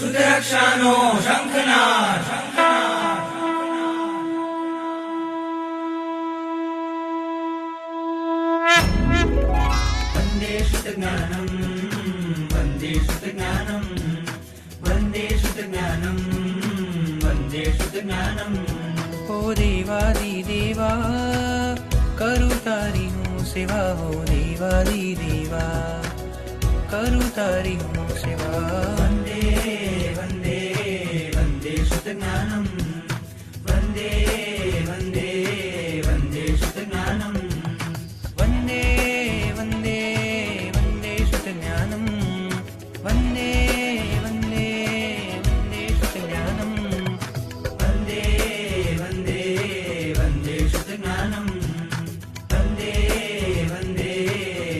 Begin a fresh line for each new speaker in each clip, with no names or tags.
શુદ્રક્ષાનો શંખનાદ વંદે શુદ્ધજ્ઞાનમ વંદે શુદ્ધજ્ઞાનમ વંદે શુદ્ધજ્ઞાનમ વંદે શુદ્ધજ્ઞાનમ
ઓ દેવાદિદેવા કરું તારી હું સેવા હો દેવાદિદેવા કરું તારી હું સેવા
વંદે વંદે વંદે શુદ્ધજ્ઞાનમ વંદે વંદે વંદે શુદ્ધજ્ઞાનમ
વંદે વંદે વંદે શુદ્ધજ્ઞાનમ વંદે વંદે વંદે શુદ્ધજ્ઞાનમ
વંદે વંદે વંદે શુદ્ધજ્ઞાનમ વંદે વંદે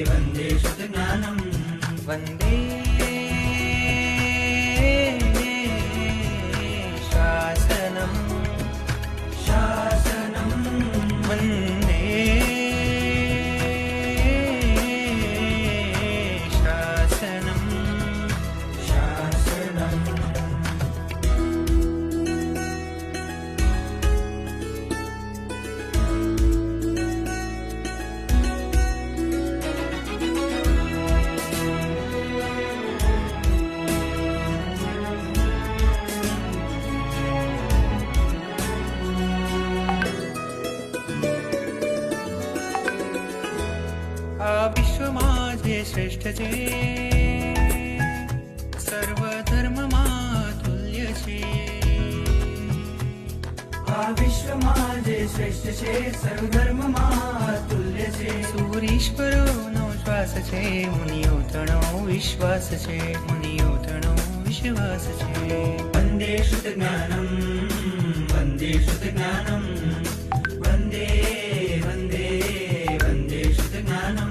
વંદે શુદ્ધજ્ઞાનમ
વંદે શાસનમ
શાસનમ
વંદે શાસનમ
શાસનમ
આ વિશ્વમાં જે શ્રેષ્ઠ છે સર્વ ધર્મમાં તુલ્ય છે
આ વિશ્વમાં જે શ્રેષ્ઠ છે સર્વધર્મમાં તુલ્ય છે
સૂરીશ્વરોનો શ્વાસ છે મુનિયોતણો વિશ્વાસ છે મુનિયોતણો વિશ્વાસ છે
વંદે શુદ્ધજ્ઞાનમ વંદે શુદ્ધજ્ઞાનમ વંદે વંદે વંદે શુદ્ધજ્ઞાનમ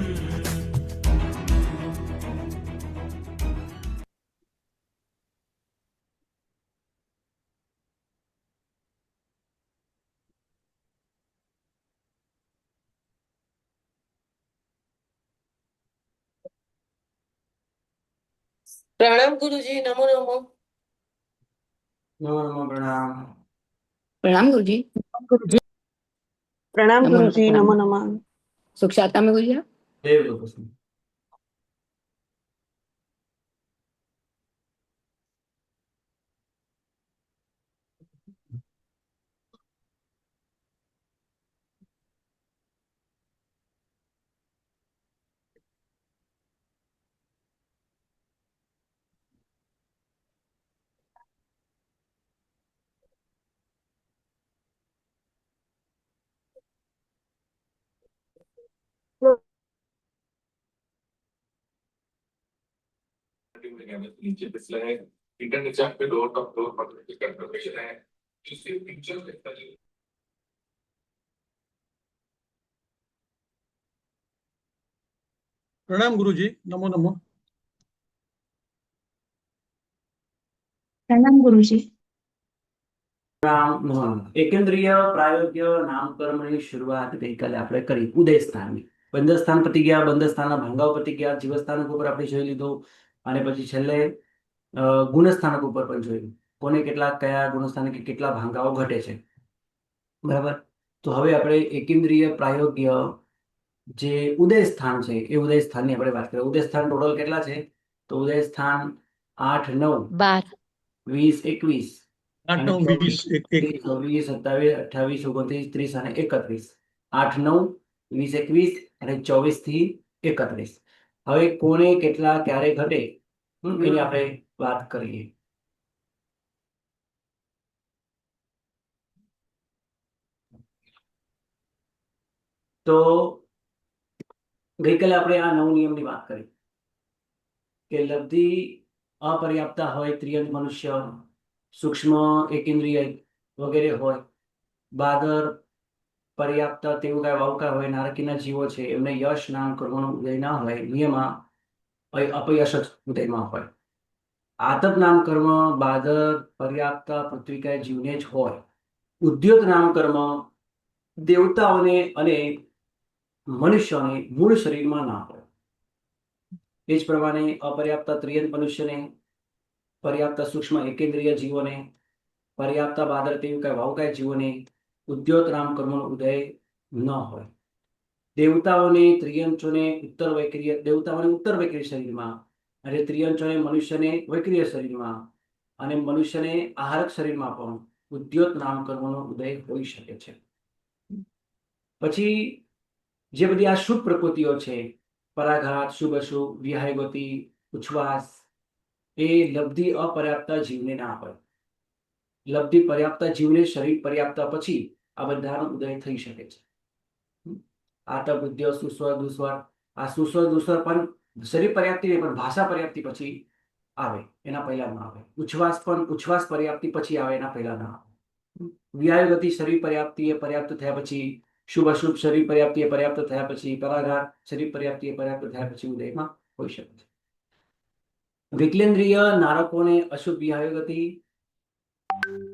પ્રણામ ગુરુજી, નમો નમો.
નમો નમો પ્રણામ
प्रणाम गुरुजी.
પ્રણામ
નમો
ગુરુજી,
નમો.
નમો નમઃ.
सुख शांता में गुरुजी.
દેવ લોકો
नीचे फिसला है इंटरनेट चैट पे डोर टॉप डोर पर कंफर्मेशन है जिससे पिक्चर देखता है
प्रणाम गुरुजी, नमो नमो.
प्रणाम गुरुजी.
એકેન્દ્રીય પ્રાયોગ્ય નામકર્મની શરૂઆત ગઈકાલે આપણે કરી ઉદય સ્થાનની. બંધ સ્થાન પતી ગયા, બંધ સ્થાનના ભાંગાઓ પતી ગયા, જીવ સ્થાનક ઉપર આપણે જોઈ લીધું અને પછી છેલ્લે ગુણ સ્થાનક ઉપર પણ જોયું કોને કેટલા કયા ગુણ સ્થાનક કેટલા ભાંગાઓ ઘટે છે. બરાબર. તો હવે આપણે એકેન્દ્રીય પ્રાયોગ્ય જે ઉદય સ્થાન છે એ ઉદય સ્થાનની આપણે વાત કરીએ. ઉદય સ્થાન ટોટલ કેટલા છે? તો ઉદય સ્થાન 8, 9,
12,
20, 21,
8, 9, 20, 1,
26, 27, 28, 29, 30 અને 31. 8, 9, 20, 21 અને 24 થી 31. હવે કોને કેટલા ક્યારે ઘટે એની આપણે વાત કરીએ. તો ગઈકાલે આપણે આ 9 નિયમની વાત કરી કે લબ્ધિ અપર્યાપ્તા હોય ત્રિયંત મનુષ્ય, સૂક્ષ્મ એકેન્દ્રિય વગેરે હોય, બાદર પર્યાપ્ત તેવું કાંઈ વાવકા હોય, નારકીના જીવો છે એમને યશ નામ કરવાનું ઉદય ના હોય, નિયમમાં અપયશ જ ઉદયમાં હોય. આતપ નામ કર્મ બાદર પર્યાપ્ત પૃથ્વીકાય જીવને જ હોય. ઉદ્યોત નામ કર્મ દેવતાઓને અને મનુષ્યોને મૂળ શરીરમાં ના હોય. એ જ પ્રમાણે અપર્યાપ્ત ત્રિયંત મનુષ્યને પર્યાપ્ત સૂક્ષ્મ એકેન્દ્રિય જીવોને, પર્યાપ્ત બાદર તેવું કઈ વાવકાય જીવોને ઉદ્યોત નામ કર્મનો ઉદય ન હોય. દેવતાઓને ત્રિયંચોને ઉત્તર વૈક્રિય દેવતાઓને ઉત્તર વૈક્રિય શરીરમાં અને ત્રિયંચોને મનુષ્યને વૈક્રિય શરીરમાં અને મનુષ્યને આહારક શરીરમાં પણ ઉદ્યોત નામ કર્મનો ઉદય હોઈ શકે છે. પછી જે બધી આ શુભ પ્રકૃતિઓ છે, પરાઘાત, શુભ અશુભ, વિહાય ગતિ, ઉચ્છ્વાસ, એ લબ્ધિ અપર્યાપ્ત જીવને ના હોય. લબ્ધિ પર્યાપ્ત જીવને શરીર પર્યાપ્ત પછી આ બધાનો ઉદય થઈ શકે છે. આતપ, બુદ્ધિ, સુસ્વર, દુસ્વર, આ સુસ્વર દુસ્વર પણ શરીર પર્યાપ્તિ નહીં પણ ભાષા પર્યાપ્તિ પછી આવે, એના પહેલા ના આવે. ઉચ્છ્વાસ પણ ઉચ્છ્વાસ પર્યાપ્તિ પછી આવે, એના પહેલા ના આવે. વિહાય ગતિ શરીર પર્યાપ્તિ એ પર્યાપ્ત થયા પછી, શુભ અશુભ શરીર પર્યાપ્તિ એ પર્યાપ્ત થયા પછી, પરાઘાત શરીર પર્યાપ્તિ એ પર્યાપ્ત થયા પછી ઉદયમાં હોઈ શકે છે. વિકલેન્દ્રિય નારકોને અશુભ વિહાય ગતિ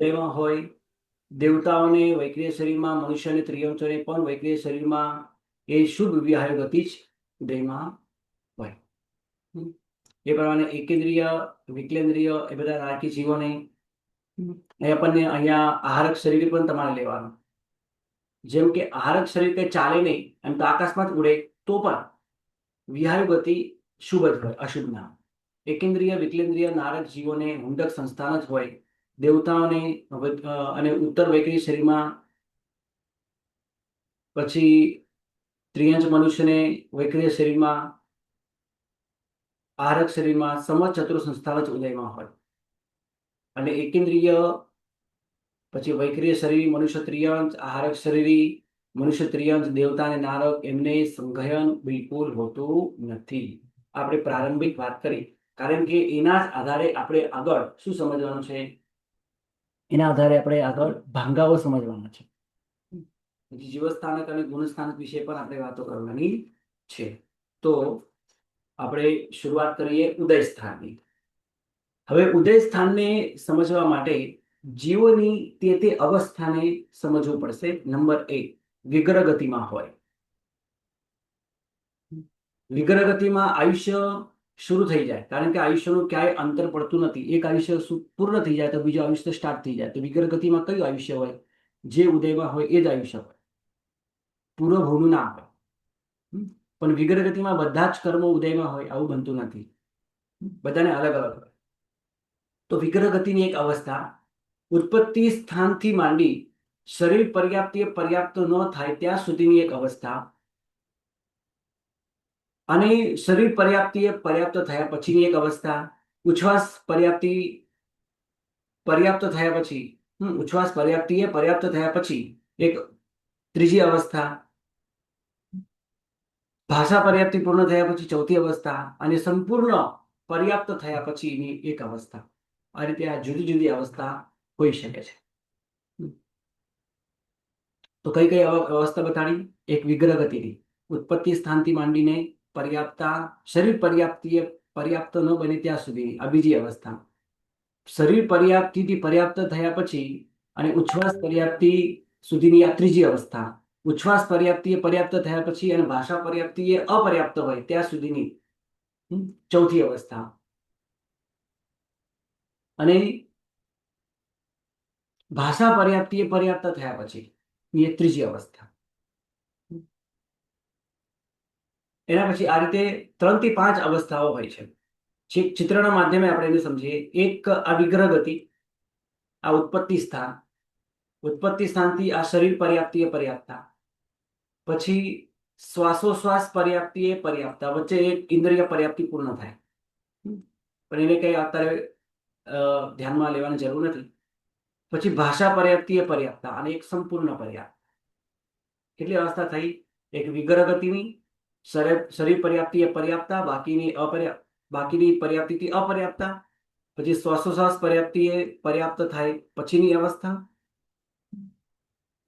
તેમાં હોય. દેવતાઓને વૈક્રિય શરીરમાં, મનુષ્યને ત્રિયંચોને પણ વૈક્રિય શરીરમાં એ શુભ વિહાય ગતિ જ ઉદયમાં હોય. એ પ્રમાણે એકેન્દ્રિય, વિકલેન્દ્રિય એ બધા નારકી જીવોને એ આપણને અહીંયા આહારક શરીર પણ તમારે લેવાનું. જેમ કે આહારક શરીર કઈ ચાલે નહીં, એમ તો આકાશમાં જ ઉડે તો પણ વિહાય ગતિ શુભ જ હોય, અશુભ ના. એકેન્દ્રિય, વિકલેન્દ્રિય નારક જીવોને હુંડક સંસ્થાન જ હોય. દેવતાઓને અને ઉત્તર વૈક્રિય શરીરમાં, પછી ત્રિયંચ મનુષ્યને વૈક્રિય શરીરમાં, આહારક શરીરમાં સમચતુર સંસ્થાન જ ઉદયમાં હોય. અને એકેન્દ્રિય પછી વૈક્રિય શરીર મનુષ્ય ત્રિયંચ, આહારક શરીરી મનુષ્ય ત્રિયંચ, દેવતા અને નારક એમને સંઘયન બિલકુલ હોતું નથી. આપણે પ્રારંભિક વાત કરી, કારણ કે એના જ આધારે આપણે આગળ શું સમજવાનું છે, એના આધારે આપણે આગળ ભાંગાઓ સમજવાના છે. જીવસ્થાનક અને ગુણસ્થાનક વિશે પણ આપણે વાતો કરવાની છે. તો આપણે શરૂઆત કરીએ ઉદય સ્થાનની. હવે ઉદય સ્થાનને સમજવા માટે જીવોની તે અવસ્થાને સમજવું પડશે. નંબર 1, વિગ્રહ ગતિમાં હોય. વિગ્રહ ગતિમાં આયુષ્ય શરૂ થઈ જાય, કારણ કે આયુષ્યનું ક્યાંય અંતર પડતું નથી. એક આયુષ્ય પૂર્ણ થઈ જાય તો બીજું આયુષ્ય સ્ટાર્ટ થઈ જાય. તો વિગ્રહ ગતિમાં કયું આયુષ્ય હોય? જે ઉદયમાં હોય એ જ આયુષ્ય હોય, પૂર્વભૂનું ના હોય. પણ વિગ્રહ ગતિમાં બધા જ કર્મો ઉદયમાં હોય આવું બનતું નથી, બધાને અલગ અલગ હોય. તો વિગ્રહ ગતિની એક અવસ્થા ઉત્પત્તિ સ્થાનથી માંડી શરીર પર્યાપ્તિ પર્યાપ્ત ન થાય ત્યાં સુધીની એક અવસ્થા, અને શરીર પર્યાપ્તિ પર્યાપ્ત થયા પછીની એક અવસ્થા, ઉચ્છ્વાસ પર્યાપ્તિ પર્યાપ્ત થયા પછી, ઉચ્છ્વાસ પર્યાપ્તિ પર્યાપ્ત થયા પછી એક ત્રીજી અવસ્થા, ભાષા પર્યાપ્તિ પૂર્ણ થયા પછી ચોથી અવસ્થા, અને સંપૂર્ણ પર્યાપ્ત થયા પછીની એક અવસ્થા. આ રીતે આ જુદી જુદી અવસ્થા હોઈ શકે છે. તો કઈ કઈ અવસ્થા બતાડી? એક વિગ્રહ ગતિની, ઉત્પત્તિ સ્થાનથી માંડીને પર્યાપ્તા શરીર પર્યાપ્તિ પર્યાપ્ત ન બને ત્યાં સુધીની આ બીજી અવસ્થા. શરીર પર્યાપ્તિથી પર્યાપ્ત થયા પછી અને ઉચ્છ્વાસ પર્યાપ્તિ સુધીની આ ત્રીજી અવસ્થા. ઉચ્છ્વાસ પર્યાપ્તિ પર્યાપ્ત થયા પછી અને ભાષા પર્યાપ્તિ અપર્યાપ્ત હોય ત્યાં સુધીની ચોથી અવસ્થા. અને ભાષા પર્યાપ્તિ પર્યાપ્ત થયા પછી એ ત્રીજી અવસ્થા. એના પછી આ રીતે 3 થી 5 અવસ્થાઓ હોય છે. ચિત્રના માધ્યમે આપણે એને સમજીએ. એક આ વિગ્રહ ગતિ, આ ઉત્પત્તિ સ્થાન, ઉત્પત્તિ સ્થાનથી આ શરીર પર્યાપ્તિ પર્યાપ્તા, પછી શ્વાસોશ્વાસ પર્યાપ્તિ પર્યાપ્તા, વચ્ચે એક ઇન્દ્રિય પર્યાપ્તિ પૂર્ણ થાય, પણ એને કઈ અત્યારે ધ્યાનમાં લેવાની જરૂર નથી. પછી ભાષા પર્યાપ્તિ પર્યાપ્તા અને એક સંપૂર્ણ પર્યાપ્ત. કેટલી અવસ્થા થઈ? એક વિગ્રહ ગતિની, શરીર પર્યાપ્તિ પર્યાપ્તા, બાકીની પર્યાપ્તિથી અપર્યાપ્તા, પછી શ્વાસોશ્વાસ પર્યાપ્તિ પર્યાપ્ત થાય પછીની અવસ્થા,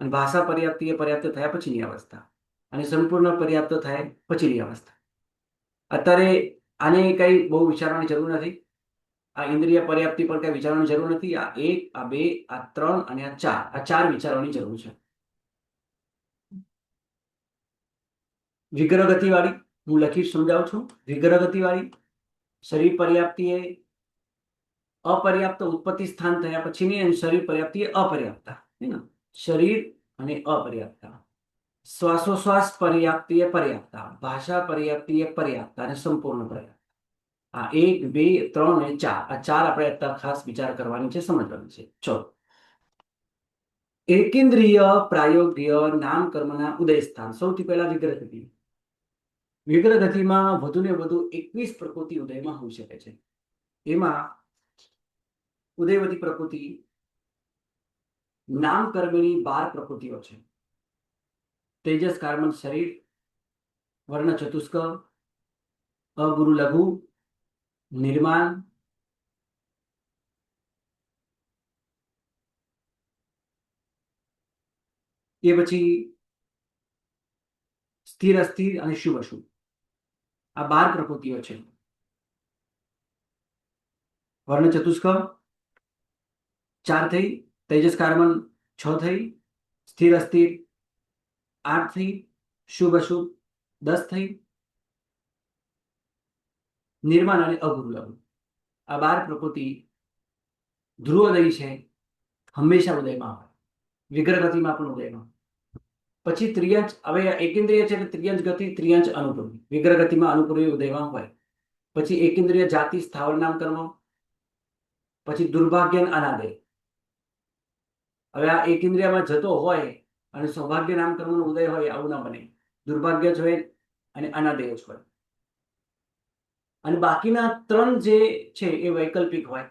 અને ભાષા પર્યાપ્તિ પર્યાપ્ત થયા પછીની અવસ્થા, અને સંપૂર્ણ પર્યાપ્ત થાય પછીની અવસ્થા. અત્યારે આને કઈ બહુ વિચારવાની જરૂર નથી. આ ઇન્દ્રિય પર્યાપ્તિ પર કઈ વિચારવાની જરૂર નથી. આ 1, આ 2, આ 3 અને આ 4, આ 4 વિચારવાની જરૂર છે. વિગ્રહ ગતિ વાળી હું લખી સમજાવું છું. વિગ્રહ ગતિ વાળી શરીર પર્યાપ્તિ અપર્યાપ્ત ઉત્પત્તિ સ્થાન થયા પછીની અને શરીર પર્યાપ્તિ એ અપર્યાપ્તતા, હે ને? શરીર અને અપર્યાપ્તતા, શ્વાસોશ્વાસ પર્યાપ્તિ એ પર્યાપ્તતા, ભાષા પર્યાપ્તિ એ પર્યાપ્તતા અને સંપૂર્ણ પર્યાપ્ત. આ 1, 2, 3 અને 4, આ 4 આપણે અત્યારે ખાસ વિચાર કરવાની છે, સમજવાની છે. ચલો, એકેન્દ્રિય પ્રાયોગિય નામકર્મના ઉદય સ્થાન. સૌથી પહેલા વિગ્રહગતિ. વિગ્રહગતિમાં વધુ ને વધુ 21 પ્રકૃતિ ઉદયમાં હોઈ શકે છે. એમાં ઉદયવતી પ્રકૃતિ નામકર્મની 12 પ્રકૃતિઓ છે. તેજસ કાર્બન શરીર, વર્ણ ચતુષ્ક, અગુરુ લઘુ, નિર્માણ, એ પછી સ્થિર અસ્થિર અને શુભ અશુભ. આ 12 પ્રકૃતિઓ છે. વર્ણ ચતુષ્ક 4 થઈ, તેજસ કાર્બન 6 થઈ, સ્થિર અસ્થિર 8 થઈ, શુભ અશુભ 10 થઈ, નિર્માણ અને અગુરુ લઘુ. આ 12 પ્રકૃતિ ધ્રુવોદય છે, હંમેશા ઉદયમાં હોય, વિગ્રહગતિમાં પણ ઉદયમાં. પછી ત્રિયંચ, હવે એકેન્દ્રિય છે એટલે ત્રિયંચ ગતિ, ત્રિયંચ અનુપૂર્વી. વિગ્રહગતિમાં અનુપૂર્વી ઉદયમાં હોય. પછી એકેન્દ્રિય જાતિ સ્થાવર નામકર્મ, પછી દુર્ભાગ્ય અને અનાદય. હવે આ એકેન્દ્રિયમાં જતો હોય અને સૌભાગ્ય નામકર્મનો ઉદય હોય, આવું ના બને. દુર્ભાગ્ય જ હોય અને અનાદય જ હોય. અને બાકીના 3 જે છે એ વૈકલ્પિક હોય,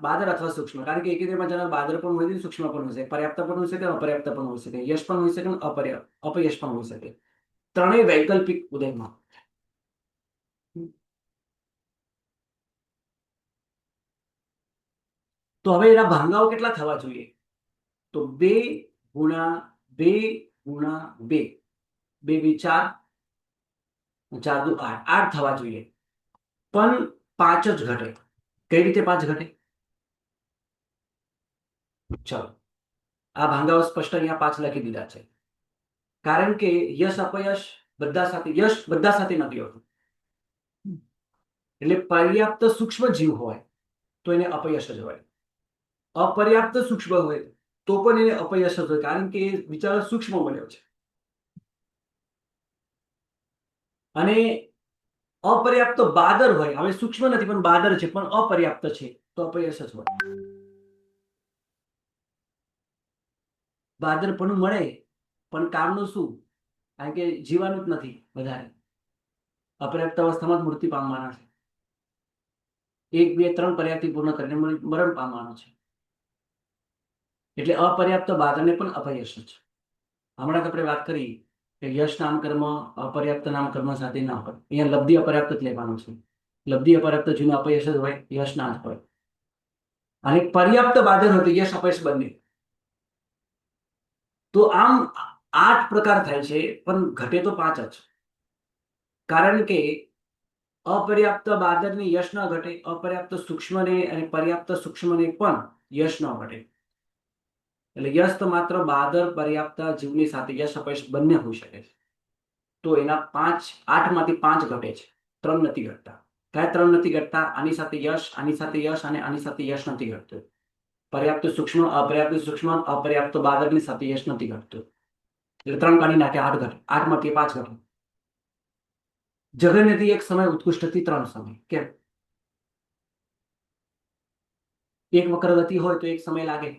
બાદર અથવા સૂક્ષ્મ. કારણ કે એકેન્દ્રિયમાં જનાર બાદર પણ હોય, સૂક્ષ્મ પણ હોય શકે, પર્યાપ્ત પણ હોય શકે, અપર્યાપ્ત પણ હોય શકે, યશ પણ હોય શકે અને અપયશ પણ હોય શકે. ત્રણેય વૈકલ્પિક ઉદયમાં. તો હવે એના ભાંગાઓ કેટલા થવા જોઈએ? તો 2 ગુણા 2 ગુણા 2, 2 × 4, 4 × 8, 8 થવા જોઈએ. પણ 5 જ ઘટે. કઈ રીતે 5 ઘટે? ચલો, આ ભાંગાઓ સ્પષ્ટ અહીંયા 5 લખી દીધા છે. કારણ કે યશ અપયશ બધા સાથે, યશ બધા સાથે નથી હોતું. એટલે પર્યાપ્ત સૂક્ષ્મ જીવ હોય તો એને અપયશ જ હોય, અપર્યાપ્ત સૂક્ષ્મ હોય તો પણ એને અપયશ જ હોય. કારણ કે એ બિચારો સૂક્ષ્મ બન્યો છે. અને અપર્યાપ્ત બાદર હોય, હવે સૂક્ષ્મ નથી પણ બાદર છે, પણ અપર્યાપ્ત છે, તો અપયશ જ હોય. બાદર પણ મળે પણ કામનું શું? કારણ કે જીવાનું જ નથી વધારે, અપર્યાપ્ત અવસ્થામાં જ મૃત્યુ પામવાના છે. 1, 2, 3 પર્યાપ્તિ પૂર્ણ કરીને મરણ પામવાનો છે. એટલે અપર્યાપ્ત બાદરને પણ અપયશ છે. હમણાં આપણે વાત કરી કે યશ નામકર્મ અપર્યાપ્ત નામકર્મ સાથે ના હોય. અહીંયા લબ્ધિ અપર્યાપ્ત જ લેવાનું છે. લબ્ધિ અપર્યાપ્ત જેનું અપયશ જ હોય, યશ ના જ હોય. અને પર્યાપ્ત બાદર હોય તો યશ અપયશ બંને. તો આમ 8 પ્રકાર થાય છે, પણ ઘટે તો 5 જ. કારણ કે અપર્યાપ્ત બાદરને યશ ન ઘટે, અપર્યાપ્ત સૂક્ષ્મને અને પર્યાપ્ત સૂક્ષ્મને પણ યશ ન ઘટે. એટલે યશ તો માત્ર બાદર પર્યાપ્ત જીવની સાથે યશ અપયશ બંને હોઈ શકે છે. તો એના 8 માંથી 5 ઘટે છે, 3 નથી ઘટતા. કયા 3 નથી ઘટતા? આની સાથે યશ, આની સાથે યશ અને આની સાથે યશ નથી ઘટતું. પર્યાપ્ત સૂક્ષ્મ, અપર્યાપ્ત સૂક્ષ્મ, અપર્યાપ્ત બાદરની સાથે યશ નથી ઘટતું. એટલે 3 કાઢી નાખે, 8 ઘટે. 8 માંથી 5 ઘટે. જગન્યથી 1 સમય, ઉત્કૃષ્ટથી 3 સમય. કેમ? એક વક્ર ગતિ હોય તો 1 સમય લાગે.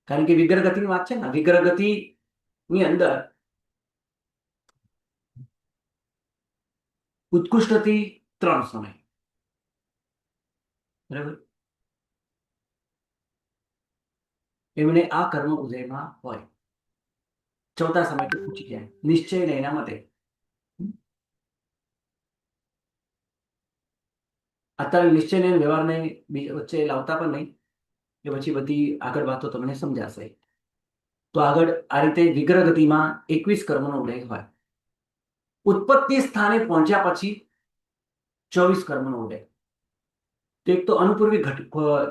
કારણ કે વિગ્રહ ગતિની વાત છે ને. વિગ્રહ ગતિની અંદર ઉત્કૃષ્ટથી 3 સમય. બરાબર? એમને આ કર્મ ઉદયમાં હોય. ચોથા સમય તો પૂછી જાય નિશ્ચય ને એના મતે. અત્યારે નિશ્ચય ને વ્યવહારને વચ્ચે લાવતા પણ નહીં, એ પછી બધી આગળ વાતો તમને સમજાશે. તો આગળ આ રીતે વિગ્રહ ગતિમાં 21 કર્મનો ઉદય હોય. ઉત્પત્તિ સ્થાને પહોંચ્યા પછી 24 કર્મનો ઉદય. તો એક તો અનુપૂર્વી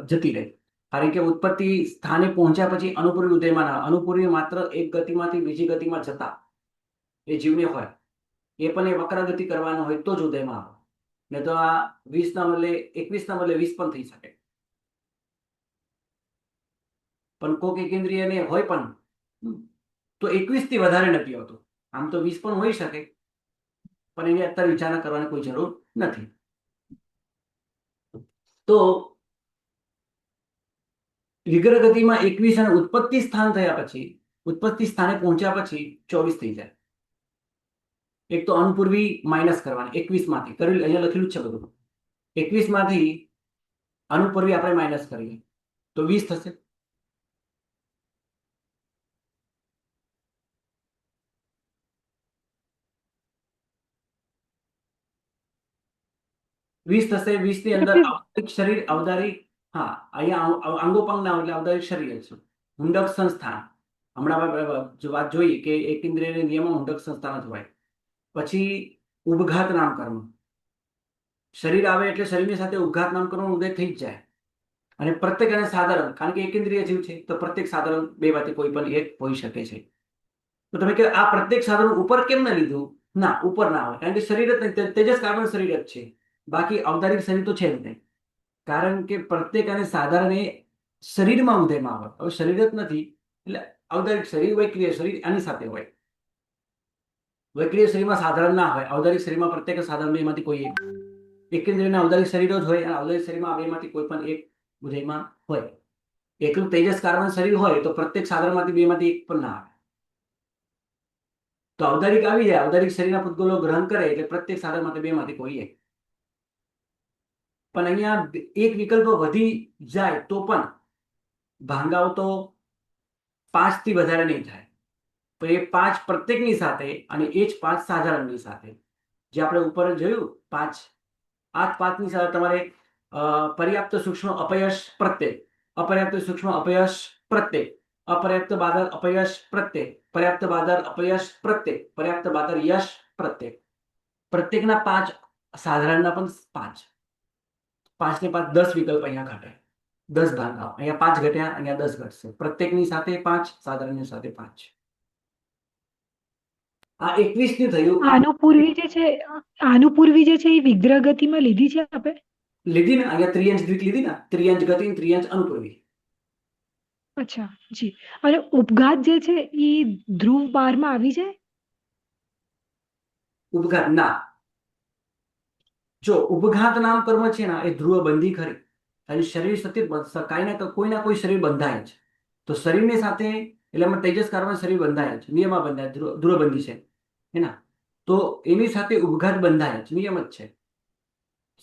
જતી રહી. કારણ કે ઉત્પત્તિ સ્થાને પહોંચ્યા પછી અનુપૂર્વી ઉદયમાં ના. અનુપૂર્વી માત્ર એક ગતિમાંથી બીજી ગતિમાં જતા એ જીવને હોય, એ પણ એ વક્ર ગતિ કરવાનો હોય તો જ ઉદયમાં આવે. ને તો આ 20 ના બદલે 21 ના બદલે 20 પણ થઈ શકે. પણ કોક એકેન્દ્રિય ને હોય પણ તો 21 થી વધારે નથી હોતું. આમ તો 20 પણ હોઈ શકે, પણ એની અત્યારે વિચારણા કરવાની કોઈ જરૂર નથી. તો વિગ્રહ ગતિમાં 21 અને ઉત્પત્તિ સ્થાન થયા પછી, ઉત્પત્તિ સ્થાને પહોંચ્યા પછી 24 થઈ જાય. એક તો અનુપૂર્વી માઇનસ કરવાની 21 માંથી કરેલું, અહીંયા લખેલું જ છે બધું. 21 માંથી અનુપૂર્વી આપણે માઇનસ કરીએ તો 20 થશે. વીસ થશે. 20 ની અંદર અવદારિક શરીર, અવદારિક, હા અહીંયા અંગોપાંગ ના હોય એટલે અવદારિક શરીર છે. હુંડક સંસ્થાન, હમણાં જો વાત જોઈ કે એકેન્દ્રિય નિયમમાં હુંડક સંસ્થાન જ હોય. પછી ઉપઘાત નામકર્મ, શરીર આવે એટલે શરીરની સાથે ઉપઘાત નામકર્મનો ઉદય થઈ જ જાય. અને પ્રત્યેક અને સાધારણ, કારણ કે એકેન્દ્રિય જીવ છે તો પ્રત્યેક સાધારણ બે માંથી કોઈ પણ એક હોઈ શકે છે. તો તમે કહો આ પ્રત્યેક સાધારણ ઉપર કેમ ન લીધું? ના, ઉપર ના હોય, કારણ કે શરીર જ નહીં, તેજસ કાર્બન શરીર જ છે. બાકી અવદારિક શરીર તો છે જ નહીં, કારણ કે પ્રત્યેક અને સાધારણ એ શરીરમાં ઉદયમાં આવે. હવે શરીર જ નથી એટલે અવદારિક શરીર, વૈક્રિય શરીર આની સાથે હોય. વૈક્રિય શરીરમાં સાધારણ ના હોય, અવદારિક શરીરમાં પ્રત્યેક સાધારણ બેમાંથી કોઈ એક. એકેન્દ્રિયના અવદારિક શરીરો જ હોય અને અવદારિક શરીરમાં બેમાંથી કોઈ પણ એક ઉદયમાં હોય. એકલું તેજસ કાર્બન શરીર હોય તો પ્રત્યેક સાધારણમાંથી બેમાંથી એક પણ ના આવે. તો અવદારિક આવી જાય, અવદારિક શરીરના પૂતગલો ગ્રહણ કરે એટલે પ્રત્યેક સાધારણમાંથી બેમાંથી કોઈ એક. પણ અહીંયા એક વિકલ્પ વધી જાય તો પણ ભાંગાઓ તો 5 થી વધારે નહીં થાય. તો એ 5 પ્રત્યેકની સાથે અને એ જ 5 સાધારણની સાથે, જે આપણે ઉપર જોયું 5, આ 5 ની સાથે તમારે પર્યાપ્ત સૂક્ષ્મ અપયશ પ્રત્યેક, અપર્યાપ્ત સૂક્ષ્મ અપયશ પ્રત્યેક, અપર્યાપ્ત બાદર અપયશ પ્રત્યેક, પર્યાપ્ત બાદર અપયશ પ્રત્યેક, પર્યાપ્ત બાદર યશ પ્રત્યેક. પ્રત્યેકના 5, સાધારણના પણ 5. 5 ને 5 10 વિકલ્પ અહીંયા ઘટે, 10 ભાંગાઓ. અહીંયા 5 ઘટ્યા, અહીંયા 10 ઘટશે. પ્રત્યેકની સાથે 5, સાધારણની સાથે 5. આ 21 નું થયું.
આનુપૂર્વી જે છે, આનુપૂર્વી જે છે એ વિગ્રહ ગતિમાં લીધી છે આપણે?
લીધી ને, અહીંયા ત્રિયંશ દ્વિત લીધી ને, ત્રિયંશ ગતિ, ત્રિયંશ અનુપૂર્વી.
અચ્છા જી. અને ઉપઘાત જે છે એ ધ્રુવ 12 માં આવી જાય?
ઉપઘાત ના. જો ઉપઘાત નામ કર્મ છે ને એ ધ્રુવ બંધી ખરી, અને શરીર સતત કોઈ ના કોઈ શરીર બંધાય જ. તો શરીરની સાથે એટલે એમાં તેજસ કાર્બન શરીર બંધાય જ, નિયમમાં બંધાય, ધ્રુવ બંધી છે એના. તો એની સાથે ઉપઘાત બંધાય જ, નિયમ જ છે.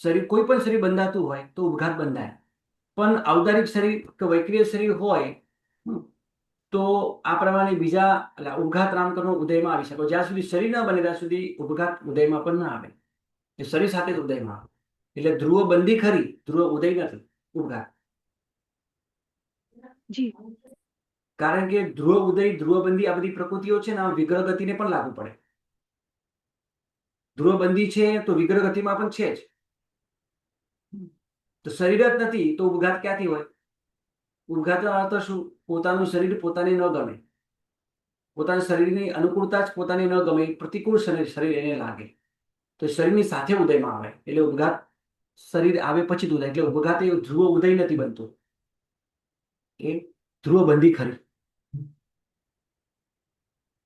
શરીર, કોઈ પણ શરીર બંધાતું હોય તો ઉપઘાત બંધાય. પણ અવદારિક શરીર કે વૈક્રિય શરીર હોય તો આ પ્રમાણે બીજા એટલે ઉપઘાત નામકર્મ ઉદયમાં આવી શકે. જ્યાં સુધી શરીર ના બને ત્યાં સુધી ઉપઘાત ઉદયમાં પણ ના આવે. એ શરીર સાથે જ ઉદયમાં આવે. એટલે ધ્રુવ બંધી ખરી, ધ્રુવ ઉદય નથી, ઉપઘાત.
જી.
કારણ કે ધ્રુવ ઉદય, ધ્રુવ બંધી આ બધી પ્રકૃતિઓ છે ને આ વિગ્રહ ગતિને પણ લાગુ પડે. ધ્રુવ બંધી છે તો વિગ્રહ ગતિમાં પણ છે જ. તો શરીર જ નથી તો ઉપઘાત ક્યાંથી હોય? ઉપઘાતનો અર્થ શું? પોતાનું શરીર પોતાને ન ગમે, પોતાના શરીરની અનુકૂળતા જ પોતાને ન ગમે, પ્રતિકૂળ શરીર એને લાગે તો શરીરની સાથે ઉદયમાં આવે. એટલે ઉપઘાત શરીર આવે પછી જ ઉદય. એટલે ઉપઘાત એ ધ્રુવ ઉદય નથી બનતું, એ ધ્રુવ બંધી ખરી.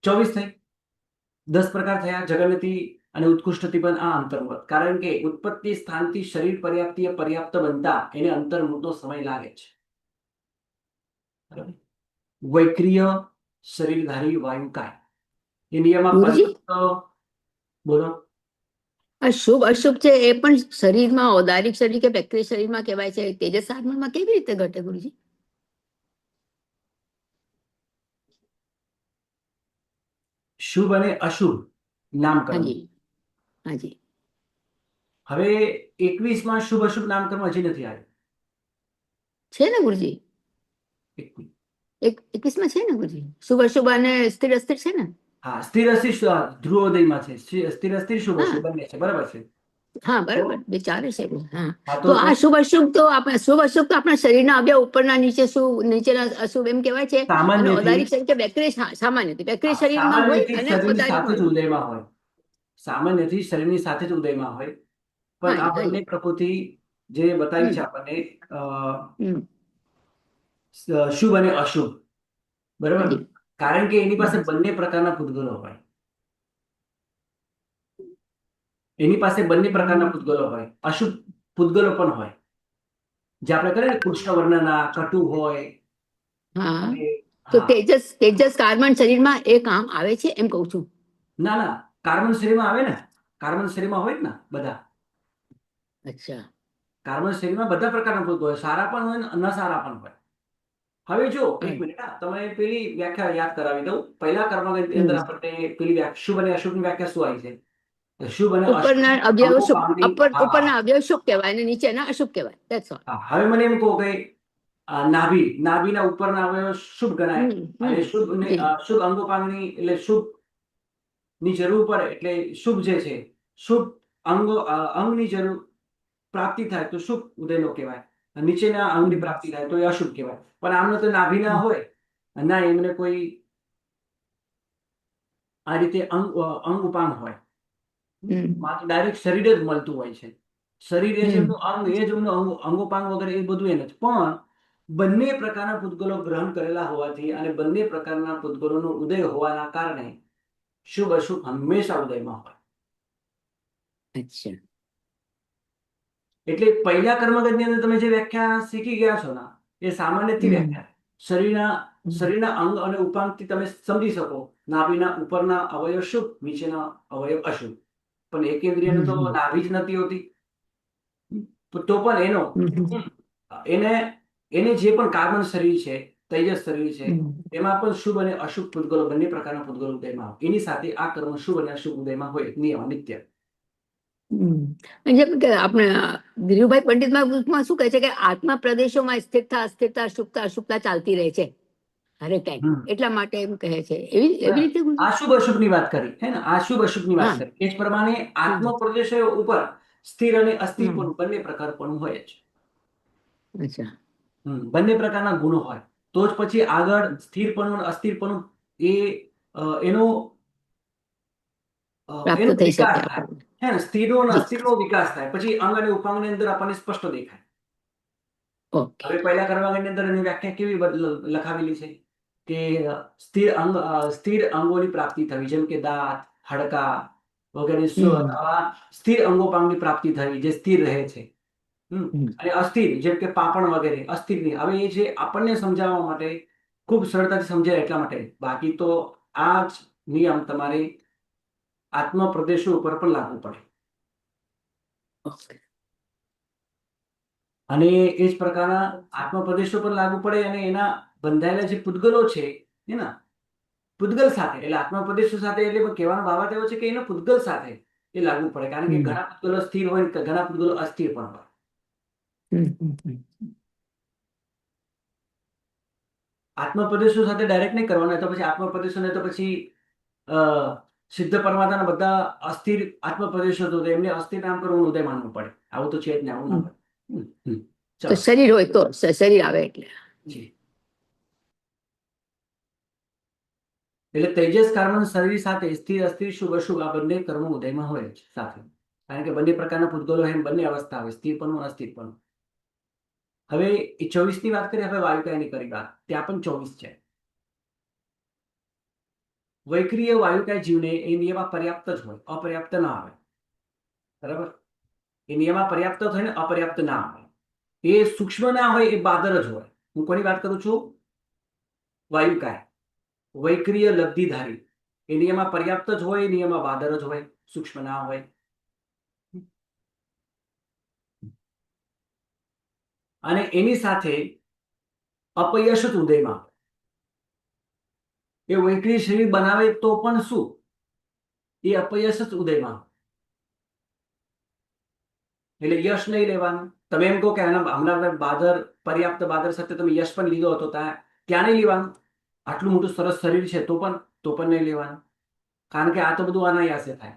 24 થઈ. 10 પ્રકાર થયા જગન્નતિ અને ઉત્કૃષ્ટથી પણ આ અંતર્મુખ. કારણ કે ઉત્પત્તિ સ્થાનથી શરીર પર્યાપ્ત બનતા એને અંતર્મુખનો સમય લાગે છે. વૈક્રિય શરીરધારી વાયુકાય એ નિયમમાં
ગુરુજી?
બોલો.
અશુભ અશુભ છે એ પણ શરીરમાં, ઔદારિક શરીર કે વૈક્રિય શરીરમાં કહેવાય છે. તેજસ આત્મામાં કેવી રીતે ઘટે ગુરુજી?
શુભ અને અશુભ નામકર્મ.
હાજી, હાજી.
હવે 21 માં શુભ અશુભ નામકર્મ હજી નથી આવ્યું.
છે ને ગુરુજી? 21 માં છે ને ગુરુજી? શુભ અશુભ અને સ્થિર અસ્થિર છે ને?
હા, સ્થિર અસ્થિર ધ્રુવોદયમાં છે. સ્થિર અસ્થિર શુભ
હા.
અશુભ બંને છે, બરાબર છે.
હા બરાબર, બે ચાલે છે. હા.
હા,
તો આ શુભ અશુભ તો આપણે, શુભ અશુભ તો આપણા શરીરના અવયવ ઉપરના નીચે શું, નીચેના અશુભ એમ કહેવાય છે. અને
સામાન્યથી
ઔદારિક શરીર કે વૈક્રિય, સામાન્યથી વૈક્રિય શરીરમાં હોય
સામાન્યથી
અને
શરીરની
ઔદારિક
સાથે જ
હોય.
ઉદયમાં હોય. સામાન્યથી શરીરની સાથે જ ઉદયમાં હોય પણ
હા,
આ
એ
બંને પ્રકૃતિ જે બતાવી છે આપણને
હમ,
શુભ અને અશુભ, બરાબર.
ખરી.
કારણ કે એની પાસે
હમ,
બંને પ્રકારના પૂતગલો હોય, એની પાસે બંને પ્રકારના પૂતગલો હોય, અશુભ પૂતગલો પણ હોય. જે આપણે કહીએ ને કૃષ્ણ વર્ણના કટુ હોય
હા,
અને
તો
હા,
તેજસ કાર્બન શરીરમાં એ કામ આવે છે એમ કહું છું.
ના ના, કાર્બન શરીરમાં આવે ને, કાર્બન શરીરમાં હોય જ ને બધા.
અચ્છા.
કાર્બન શરીરમાં બધા પ્રકારના પૂતગલો હોય, સારા પણ હોય ને ન સારા પણ હોય. હવે જો એક
હા,
મિનિટ, તમે પેલી વ્યાખ્યા યાદ કરાવી દઉં. પહેલા કર્મની અંદર
હમ.
આપણને પેલી શુભ અને અશુભની વ્યાખ્યા શું આવી છે? શુભ અને અશુભ
ઉપરના અવયવ
અંગો
શુભ,
પામની, હા હા
ઉપરના અવયવ શુભ કહેવાય અને નીચેના અશુભ કહેવાય. That's all.
હા. હવે મને એમ કહો કે નાભીના ઉપરના અવયવ શુભ ગણાય અને
જી.
શુભ અંગો પામની એટલે શુભ ની જરૂર પડે એટલે શુભ જે છે, શુભ અંગની જરૂર પ્રાપ્તિ થાય તો શુભ ઉદયનો કહેવાય. નીચેના અંગની પ્રાપ્તિ થાય તો એ અશુભ કહેવાય. પણ આમને તો નાભી ના હોય, ના એમને કોઈ આ રીતે અંગ ઉપાંગ હોય, માત્ર ડાયરેક્ટ શરીર જ મળતું હોય છે. શરીર એ જેમનું અંગ, એ જ એમનું અંગોપાંગ વગેરે એ બધું એને જ. પણ બંને પ્રકારના પૂતગલો ગ્રહણ કરેલા હોવાથી અને બંને પ્રકારના પૂતગલોનો ઉદય હોવાના કારણે શુભ અશુભ હંમેશા ઉદયમાં હોય.
અચ્છા.
એટલે પહેલા કર્મગતની અંદર તમે જે વ્યાખ્યા શીખી ગયા છો ને, એ સામાન્યથી વ્યાખ્યા શરીરના અંગ અને ઉપાંગથી તમે સમજી શકો. નાભીના ઉપરના અવયવ શુભ, નીચેના અવયવ અશુભ. પણ એકેન્દ્રિયને તો નાભી જ નથી હોતી, તો પણ એને જે પણ કાર્બન શરીર છે, તેજસ શરીર છે, એમાં પણ શુભ અને અશુભ પૂતગલો બંને પ્રકારના પૂતગલો ઉદયમાં હોય. એની સાથે આ કર્મ શુભ અને અશુભ ઉદયમાં હોય, નિયમ નિત્ય.
જેમ કે આપણે ધીરુભાઈ પંડિતમાં બુકમાં શું કહે છે કે આત્મા પ્રદેશોમાં સ્થિરતા, અસ્થિરતા, શુભતા, અશુભતા ચાલતી રહે છે હરેક ટાઈમ. એટલા માટે એમ કહે છે. એવી રીતે
આશુભ અશુભ ની વાત કરી હે ને, આશુભ અશુભ ની વાત
હા.
કરી. એ જ પ્રમાણે આત્મ પ્રદેશો ઉપર સ્થિર અને અસ્થિર પણ બંને પ્રકાર પણ હોય જ.
અચ્છા.
બંને પ્રકારના ગુણો હોય તો જ પછી આગળ સ્થિરપણું અને અસ્થિરપણું એ એનો
પ્રાપ્ત
એનો
થઈ શકે
વિકાસ થાય
આપણને.
હે ને, સ્થિરનો અને
જી.
અસ્થિરનો વિકાસ થાય. પછી અંગ અને ઉપાંગની અંદર આપણને સ્પષ્ટ દેખાય.
ઓકે.
હવે પહેલા કર્મની અંદર એની વ્યાખ્યા કેવી લખાવેલી છે કે સ્થિર અંગોની પ્રાપ્તિ થવી, જેમ કે દાંત, હાડકા વગેરે આવા સ્થિર અંગોપાંગની પ્રાપ્તિ થવી, જે સ્થિર રહે છે. અને અસ્થિર, જેમ કે પાપણ વગેરે અસ્થિર નહીં. હવે એ જે આપણને સમજાવવા માટે ખૂબ સરળતાથી સમજાય એટલા માટે. બાકી તો આ જ નિયમ તમારે આત્મ પ્રદેશો ઉપર પણ લાગુ પડે. અને એ જ પ્રકારના આત્મ પ્રદેશો પર લાગુ પડે અને એના બંધાયેલા જે પૂતગલો છે એના પૂતગલ સાથે, એટલે આત્મ પ્રદેશો સાથે, એટલે કહેવાનો બાબત એવો છે કે એના પૂતગલ સાથે એ લાગુ પડે. કારણ કે ઘણા પૂતગલો સ્થિર હોય, ઘણા પૂતગલો અસ્થિર પણ હોય. આત્મ પ્રદેશો સાથે ડાયરેક્ટ નહીં કરવાના, તો પછી આત્મ પ્રદેશોને તો પછી સિદ્ધ પરમાત્માના બધા અસ્થિર આત્મ પ્રદેશો તો એમને અસ્થિર નામ કરવાનું ઉદય માનવું પડે. આવું તો છે જ ને, આવું ના પડે.
તો શરીર હોય તો શરીર આવે એટલે.
એટલે તેજસ કાર્બન શરીર સાથે સ્થિર અસ્થિર શુભ અશુભ આ બંને કર્મો ઉદયમાં હોય જ સાથે. કારણ કે બંને પ્રકારના પૂતગલો એમ બંને અવસ્થા આવે, સ્થિર પણ અસ્થિર પણ. હવે એ 24 ની વાત કરીએ. હવે વાયુકાયની કરી વાત, ત્યાં પણ 24 છે. વૈક્રિય વાયુકાય જીવને એ નિયમા પર્યાપ્ત જ હોય, અપર્યાપ્ત ના આવે. બરાબર? એ નિયમા પર્યાપ્ત થાય ને અપર્યાપ્ત ના આવે. એ સૂક્ષ્મ ના હોય, એ બાદર જ હોય. હું કોની વાત કરું છું? વાયુકાય વૈક્રિય લબ્ધિધારી. એ નિયમા પર્યાપ્ત જ હોય, નિયમા બાદર જ હોય, સૂક્ષ્મ ના હોય. અને એની સાથે અપયશ જ ઉદયમાં. એ વૈક્રિય શરીર બનાવે તો પણ શું, એ અપયશ જ ઉદયમાં. એટલે યશ નહીં લેવાનું. તમે એમ કહો કે હમણાં બાદર, પર્યાપ્ત બાદર સાથે તમે યશ પણ લીધો હતો, ત્યાં નહીં લેવાનું. આટલું મોટું સરસ શરીર છે તો પણ નહીં લેવાનું. કારણ કે આ તો બધું અનાયાસે થાય,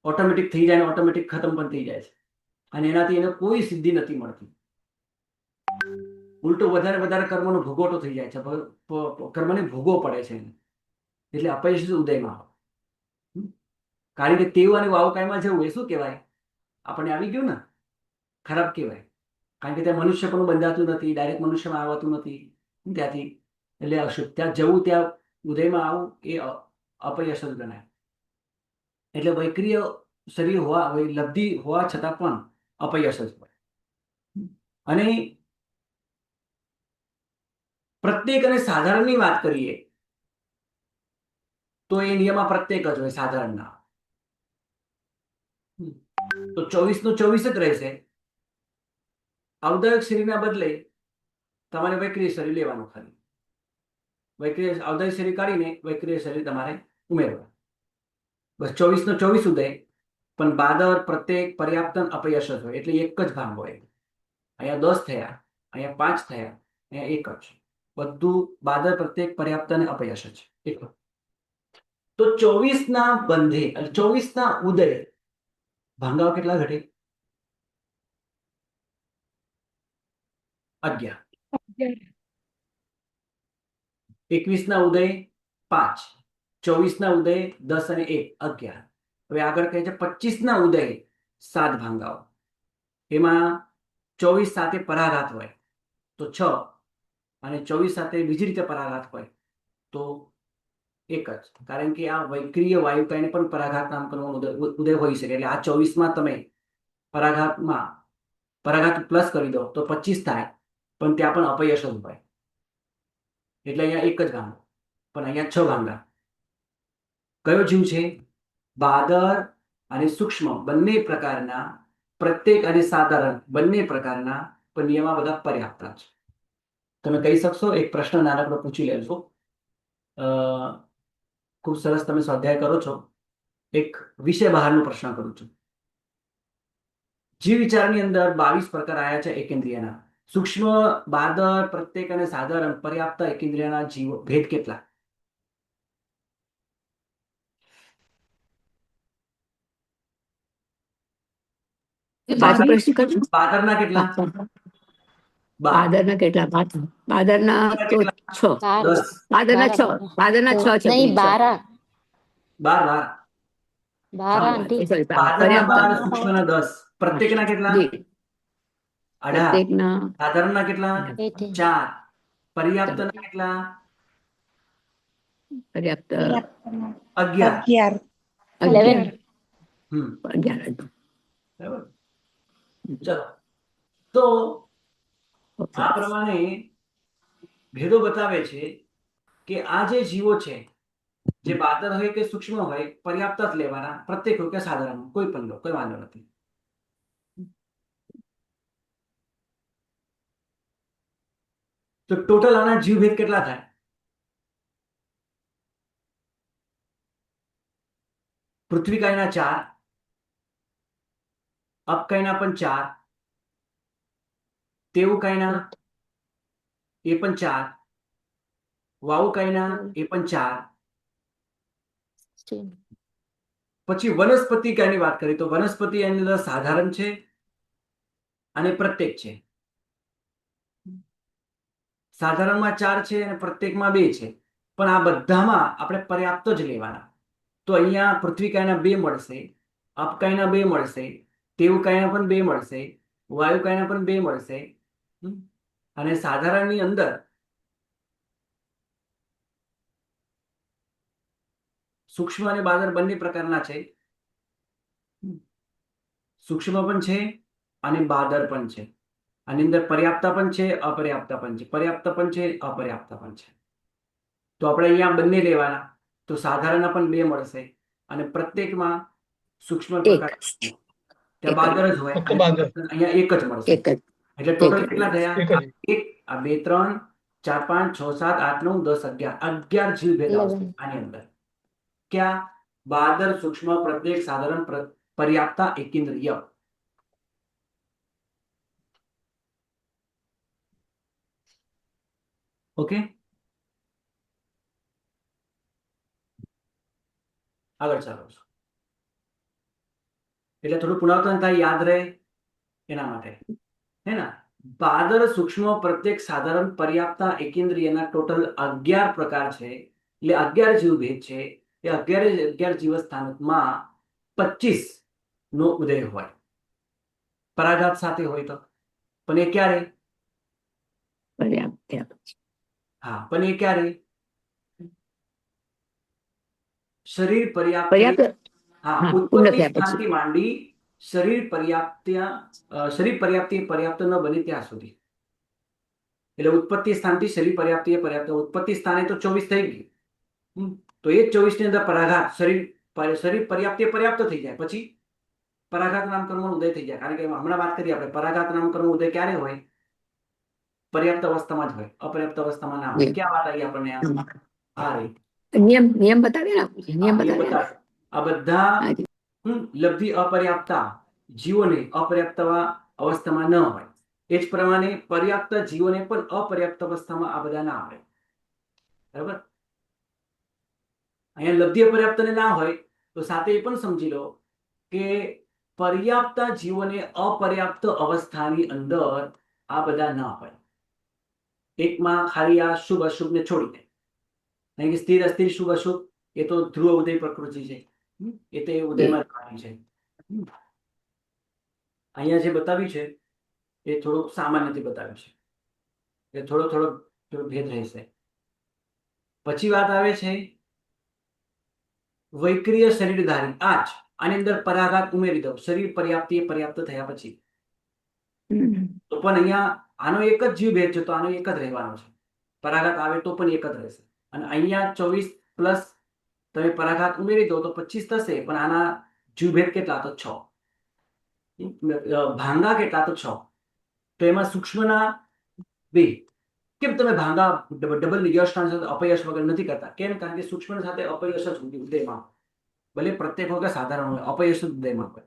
ઓટોમેટિક થઈ જાય, ઓટોમેટિક ખતમ પણ થઈ જાય છે. અને એનાથી એને કોઈ સિદ્ધિ નથી મળતી. ઉલટો વધારે કર્મનો ભોગવટો થઈ જાય છે, કર્મને ભોગવો પડે છે. એટલે અપયશ ઉદયમાં આવે. કારણ કે તેઓ અને વાવકાયમાં જવું એ શું કહેવાય? આપણને આવી ગયું ને, ખરાબ કહેવાય. કારણ કે ત્યાં મનુષ્ય પણ બંધાતું નથી, ડાયરેક્ટ મનુષ્યમાં આવતું નથી ત્યાંથી. એટલે અશુભ, ત્યાં જવું, ત્યાં ઉદયમાં આવું એ અપયશ જ ગણાય. એટલે વૈક્રિય શરીર હોવા, લબ્ધિ હોવા છતાં પણ અપયશ જ હોય. અને પ્રત્યેક અને સાધારણની વાત કરીએ તો એ નિયમમાં પ્રત્યેક જ હોય, સાધારણના. તો 24 નું 24 જ રહેશે. ઔદાયક શરીરના બદલે તમારે વૈક્રિય શરીર લેવાનું ખાલી. વૈક્રિય ઔદાયક શરીર કાઢીને વૈક્રિય શરીર તમારે ઉમેરવા. બસ 24 નો 24 ઉદય, પણ બાદર, પ્રત્યેક, પર્યાપ્ત, અપયશ જ હોય. એટલે એક જ ભાંગ હોય. અહીંયા 10 થયા, અહીંયા 5 થયા, અહીંયા 1 જ. બધું બાદર, પ્રત્યેક, પર્યાપ્ત અને અપયશ જ એટલું. તો 24 ના બંધે, 24 ના ઉદય ભાંગાવ કેટલા ઘટે? 11. 21 ના ઉદય 5, 24 ના ઉદય 10 અને 1 11. હવે આગળ કહે છે 25 ના ઉદય 7 ભાંગાઓ. એમાં 24 સાથે પરાઘાત હોય તો 6, અને 24 સાથે બીજી રીતે પરાઘાત હોય તો 1 જ. કારણ કે આ વૈક્રિય વાયુકાયને પણ પરાઘાત નામ કરવાનો ઉદય હોઈ શકે. એટલે આ 24 તમે પરાઘાત પ્લસ કરી દો તો 25 થાય, પણ ત્યાં પણ અપયશ જ હોય. એટલે અહીંયા 1 જ ભાંગો, પણ અહીંયા 6 ભાંગા. કયો જીવ છે? બાદર અને સૂક્ષ્મ બંને પ્રકારના, પ્રત્યેક અને સાધારણ બંને પ્રકારના, પણ નિયમમાં બધા પર્યાપ્ત છે. તમે કહી શકશો? એક પ્રશ્ન નાનકડો પૂછી લેજો. ખૂબ સરસ તમે સ્વાધ્યાય કરો છો. એક વિષય બહારનો પ્રશ્ન કરું છું. જીવ વિચારની અંદર 22 પ્રકાર આવ્યા છે એકેન્દ્રિયના. સૂક્ષ્મ, બાદર, પ્રત્યેક અને સાધારણ, પર્યાપ્ત એકેન્દ્રિયના જીવો ભેદ કેટલા?
પાછો પ્રશ્ન કરજો.
બાદરના કેટલા?
બાદરના કેટલા? બાદરના તો 6.
દસ.
બાદરના 6. બાદરના 6 છે.
નહીં, 12.
12.
12 આંટી.
Sorry,
બાદરના 12,
પર્યાપ્ત.
સૂક્ષ્મના 10. પ્રત્યેકના કેટલા?
2.
18.
પ્રત્યેકના
સાધારણના કેટલા?
18.
4. પર્યાપ્તના કેટલા?
પર્યાપ્ત
11.
11.
હમ
11.
બરાબર. ચલો, તો આ પ્રમાણે ભેદો બતાવે છે કે આ જે જીવો છે, જે બાદર હોય કે સૂક્ષ્મ હોય, પર્યાપ્ત જ લેવાના, પ્રત્યેક હોય કે સાધારણ, કોઈ પણ લો, કોઈ વાંધો નથી. તો ટોટલ આના જીવ ભેદ કેટલા થાય? પૃથ્વીકાયના 4, અપકાયના પણ 4, તેવુકાયના એ પણ 4, વાવુકાયના એ પણ 4. પછી વનસ્પતિ કાયની વાત કરીએ તો વનસ્પતિ એની અંદર સાધારણ છે અને પ્રત્યેક છે. સાધારણમાં 4 છે અને પ્રત્યેકમાં 2 છે, પણ આ બધામાં આપણે પર્યાપ્ત જ લેવાના. તો અહીંયા પૃથ્વીકાયના 2 મળશે, અપકાયના 2 મળશે, તેવુકાયના પણ 2 મળશે, વાયુકાયના પણ 2 મળશે. અને સાધારણની અંદર સૂક્ષ્મ અને બાદર બંને પ્રકારના છે. સૂક્ષ્મ પણ છે અને બાદર પણ છે. આની અંદર પર્યાપ્ત પણ છે, અપર્યાપ્ત પણ છે, પર્યાપ્ત પણ છે, અપર્યાપ્ત પણ છે. તો આપણે અહીંયા બંને લેવાના. તો સાધારણ પણ 2 મળશે અને પ્રત્યેકમાં સૂક્ષ્મ પ્રકાર ત્યાં બાદર જ હોય, અહીંયા 1 જ મળશે. એટલે ટોટલ કેટલા થયા? 1, આ 2, 3, 4, 5, 6, 7, 8, 9, 10, 11 જીવ ભેદ આવશે આની અંદર. ક્યાં? બાદર, સૂક્ષ્મ, પ્રત્યેક, સાધારણ, પર્યાપ્ત, એકેન્દ્રિય. ઓકે, આગળ ચાલો. એટલે થોડું પુનરાવર્તન થાય, યાદ રહે એના માટે, હે ને? બાદર, સૂક્ષ્મ, પ્રત્યેક, સાધારણ, પર્યાપ્ત, એકેન્દ્રિયના ટોટલ 11 પ્રકાર છે. એટલે 11 જીવ ભેદ છે. એ 11 જીવ સ્થાનમાં 25 નો ઉદય હોય. પરાઘાત સાથે હોય તો. પણ એ ક્યારે?
પર્યાપ્ત થયા પછી.
હા, પણ એ ક્યારે? શરીર પર્યાપ્ત.
પર્યાપ્ત
હા,
હા, પૂર્ણ
ઉત્પત્તિ
થયા પછી.
સ્થાનથી માંડી શરીર પર્યાપ્તિ પર્યાપ્ત ન બને ત્યાં સુધી. એટલે ઉત્પત્તિ સ્થાનથી શરીર પર્યાપ્તિ પર્યાપ્ત, ઉત્પત્તિ સ્થાને તો 24 થઈ ગઈ. તો એ 24 ની અંદર પરાઘાત શરીર પર્યાપ્તિ પર્યાપ્ત થઈ જાય પછી પરાઘાત નામકર્મનો ઉદય થઈ જાય. કારણ કે હમણાં વાત કરીએ આપણે, પરાઘાત નામકર્મનો ઉદય ક્યારે હોય? પર્યાપ્ત અવસ્થામાં જ હોય, અપર્યાપ્ત અવસ્થામાં ના હોય. ક્યાં વાત આવી આપણને? આ રહી.
નિયમ બતાવે ને આપણે, નિયમ
આ એ
બતાવે ને.
બતાવે. આ બધા
હાજી.
લબ્ધિ અપર્યાપ્તા જીવોને અપર્યાપ્ત અવસ્થામાં ન હોય. એ જ પ્રમાણે પર્યાપ્ત જીવોને પણ અપર્યાપ્ત અવસ્થામાં આ બધા ના આવે. બરાબર? અહીંયા લબ્ધિ અપર્યાપ્તને ના હોય તો સાથે એ પણ સમજી લો કે પર્યાપ્ત જીવોને અપર્યાપ્ત અવસ્થાની અંદર આ બધા ના હોય. એકમાં ખાલી આ શુભ અશુભને છોડીને, કારણ કે સ્થિર અસ્થિર શુભ અશુભ એ તો ધ્રુવ ઉદય પ્રકૃતિ છે, એ તો એ ઉદયમાં રહેવાની છે. અહીંયા જે બતાવ્યું છે એ થોડુંક સામાન્યથી બતાવ્યું છે, એ થોડો ભેદ રહેશે. પછી વાત આવે છે વૈક્રિય શરીરધારી. આની અંદર પરાઘાત ઉમેરી દો, શરીર પર્યાપ્તિ પર્યાપ્ત થયા પછી. તો પણ અહીંયા આનો એક જ જીવ ભેદ છે, તો આનો એક જ રહેવાનો છે. પરાઘાત આવે તો પણ એક જ રહેશે. અને અહીંયા 24 પ્લસ તમે પરાઘાત ઉમેરી દો તો 25 થશે, પણ આના જીવ ભેદ કેટલા? તો 6. ભાંગા કેટલા? તો 6. તો એમાં સૂક્ષ્મના 2. કેમ તમે ભાંગા ડબલ યશ સાથે અપયશ વગર નથી કરતા? કેમ? કારણ કે સૂક્ષ્મ સાથે અપયશ જ ઉદયમાં, ભલે પ્રત્યેક વગર સાધારણ હોય, અપયશ જ ઉદયમાં હોય.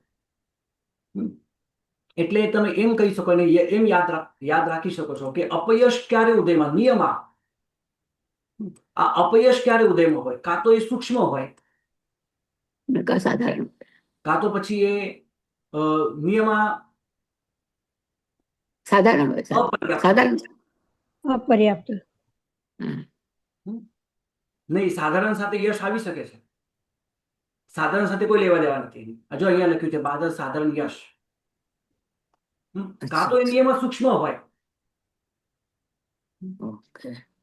એટલે તમે એમ કહી શકો ને એમ યાદ રાખી શકો છો કે અપયશ ક્યારે ઉદયમાં? નિયમમાં આ અપયશ ક્યારે ઉદયમાં હોય? કાં તો એ સૂક્ષ્મ હોય,
સાધારણ,
કાં તો પછી એ નિયમમાં
સાધારણ હોય. સાધારણ
અપર્યાપ્ત.
નહીં, સાધારણ સાથે યશ આવી શકે છે. સાધારણ સાથે કોઈ લેવા દેવા નથી. જો અહીંયા લખ્યું છે બાદર સાધારણ યશ. કાં તો એ નિયમમાં સૂક્ષ્મ હોય,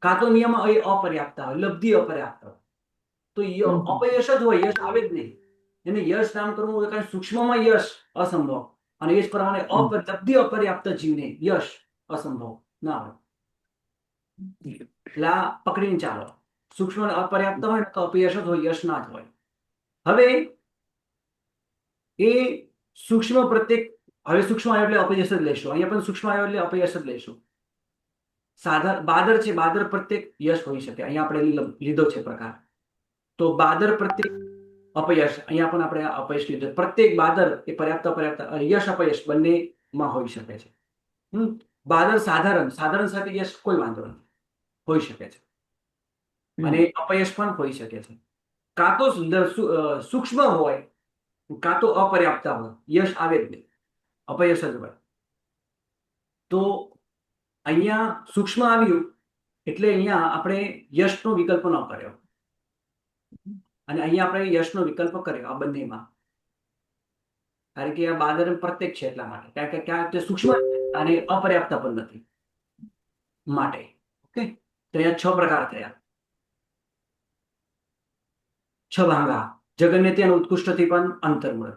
કાં તો નિયમ અપર્યાપ્ત હોય, લબ્ધિ અપર્યાપ્ત હોય. તો અપયશ જ હોય, યશ આવે જ નહીં. એને યશ નામ કરવું હોય કારણ સૂક્ષ્મમાં યશ અસંભવ, અને એ જ પ્રમાણે લબ્ધિ અપર્યાપ્ત જીવને યશ અસંભવ ના હોય. એટલે આ પકડીને ચાલો. સૂક્ષ્મ અપર્યાપ્ત હોય તો અપયશ જ હોય, યશ ના જ હોય. હવે એ સૂક્ષ્મ પ્રત્યેક, હવે સૂક્ષ્મ આવ્યો એટલે અપયશ જ લેશું. અહીંયા પણ સૂક્ષ્મ આવ્યો એટલે અપયશ જ લેશું. બાદર છે, બાદર પ્રત્યેક યશ હોઈ શકે. અહીંયા આપણે લીધો છે પ્રકાર, તો બાદર પ્રત્યેક અપયશ. અહીંયા પણ આપણે અપયશ લીધો. પ્રત્યેક બાદર એ પર્યાપ્ત અપર્યાપ્ત યશ અપયશ બંનેમાં હોઈ શકે છે. બાદર સાધારણ સાથે યશ કોઈ વાંધો નથી, હોઈ શકે છે. અને અપયશ પણ હોઈ શકે છે. કાં તો સૂક્ષ્મ હોય, કાં તો અપર્યાપ્ત હોય, યશ આવે જ નહીં, અપયશ જ હોય. તો અહીંયા સૂક્ષ્મ આવ્યું એટલે અહીંયા આપણે યશનો વિકલ્પ ન કર્યો, અને અહીંયા આપણે યશનો વિકલ્પ કર્યો આ બંનેમાં. કારણ કે આ બાદર પ્રત્યેક છે એટલા માટે, કારણ કે ક્યાંક તે સૂક્ષ્મ અને અપર્યાપ્ત પણ નથી માટે. ઓકે, તો અહીંયા 6 પ્રકાર થયા. 6 ભાંગા. જગન્યતિ અને ઉત્કૃષ્ટથી પણ અંતર્મૂળ,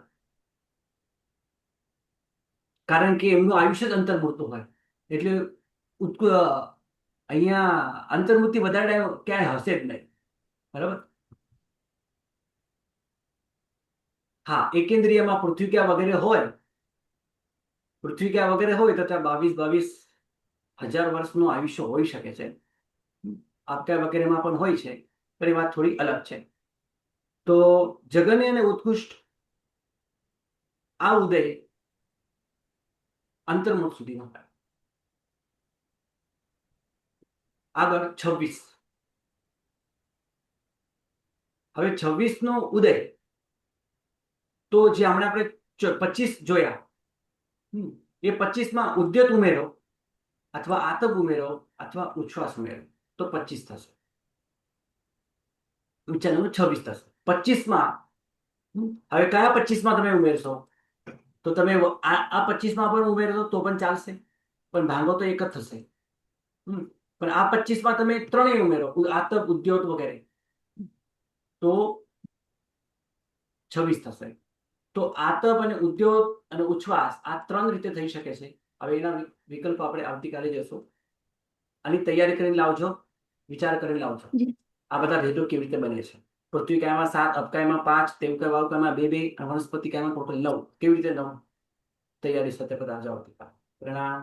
કારણ કે એમનું આયુષ્ય જ અંતર્મૂળતું હોય. એટલે અહીંયા અંતર્મૂર્તિ વધારે ક્યાંય હશે જ નહીં. બરાબર? હા, એકેન્દ્રિયમાં પૃથ્વી વગેરે હોય, તો ત્યાં 22,000 વર્ષનું આયુષ્ય હોઈ શકે છે. આપકા વગેરેમાં પણ હોય છે, પણ એ વાત થોડી અલગ છે. તો જગન્ય અને ઉત્કૃષ્ટ આ ઉદય અંતર્મુખ સુધીનો થાય. આગળ 26. હવે 26 નો ઉદય, તો જે હમણાં આપણે 25 જોયા, એ 25 માં ઉદ્યત ઉમેરો અથવા આતપ ઉમેરો અથવા ઉચ્છ્વાસ ઉમેરો તો 25 થશે. ચાલો 26 થશે. 25 માં હવે કયા 25 માં તમે ઉમેરશો? તો તમે આ 25 પણ ઉમેરો તો પણ ચાલશે, પણ ભાંગો તો એક જ થશે. પણ આ 25 તમે ત્રણેય ઉમેરો, આતપ, ઉદ્યોત વગેરે, તો 26 થશે. તો આતપ અને ઉદ્યોત અને ઉચ્છ્વાસ આ 3 રીતે થઈ શકે છે. હવે એના વિકલ્પ આપણે આવતીકાલે જોશું. આની તૈયારી કરીને લાવજો, વિચાર કરીને લાવજો. આ બધા ભેદો કેવી રીતે બને છે. પૃથ્વી કાયમાં 7, અપકાયમાં 5, તેવકાય વાવકાયમાં 2, અને વનસ્પતિ કાયમાં ટોટલ 9. કેવી રીતે 9? તૈયારી સાથે બધા આવજો આવતીકાલે. પ્રણામ.